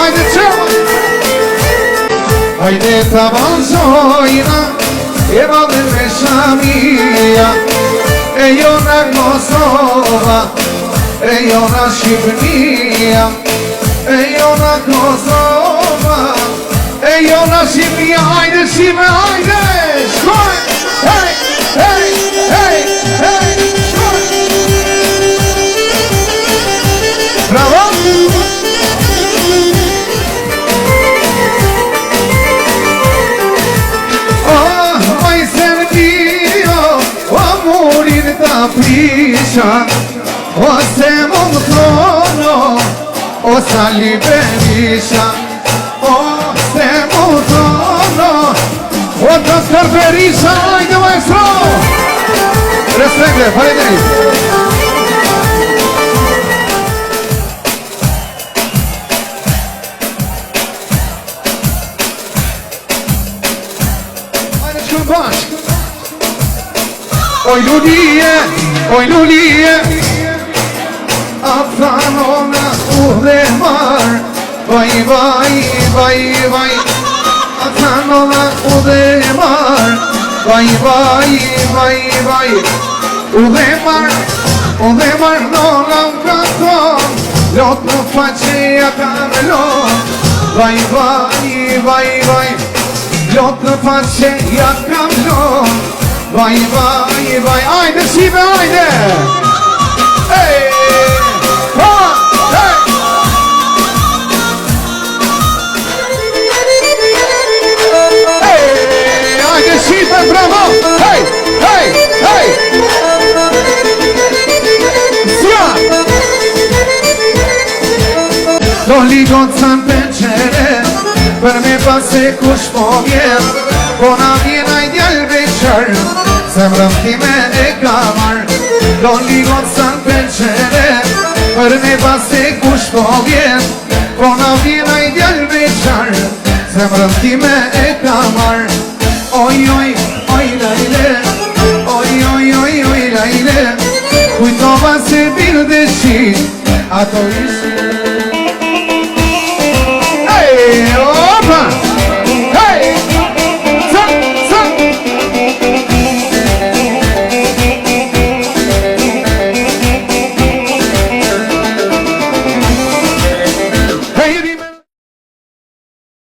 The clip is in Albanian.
Ajde qëma. Ajde të vazhojna, e valën me Shamia, e jona Kosova, e jona Shqipënia, e jona Kosova, e jona Shqipënia. Ajde Shqipe, ajde, shkoj, hej, hej, hej, hej, shkoj. Bravo! Oj Serbio, o murin të prisha, o se mund trono, o Sali Berisha, o se mund trono, o Dr. Berisha. Ajde maestro! Respekte, faleminderit. Oj lulije, a thanona u dhe mar, vaj, vaj, vaj, vaj, a thanona u dhe mar, vaj, vaj, vaj, vaj, u dhe mar nona u ka thon, lot në faqeja ka me lon, vaj, vaj, vaj, vaj, lot në faqeja ka me lon. Vaj, vaj, vaj, ajde Shqipe, ajde! Ej! Ha! Ej! Ej! Ajde Shqipe, bravo! Hej! Hej! Hej! Sja! Do ligon të në penqere, për me pase kush po vjen, po na vjen a i djallë veqër, zemrëm time e kamar. Do ligon të në penqere, për me pase kush po vjen, po na vjen a i djallë veqër, zemrëm time e kamar. Oj, oj, oj, lajle, oj, oj, oj, oj, lajle, kujtova se bilë dhe shi, ato ishë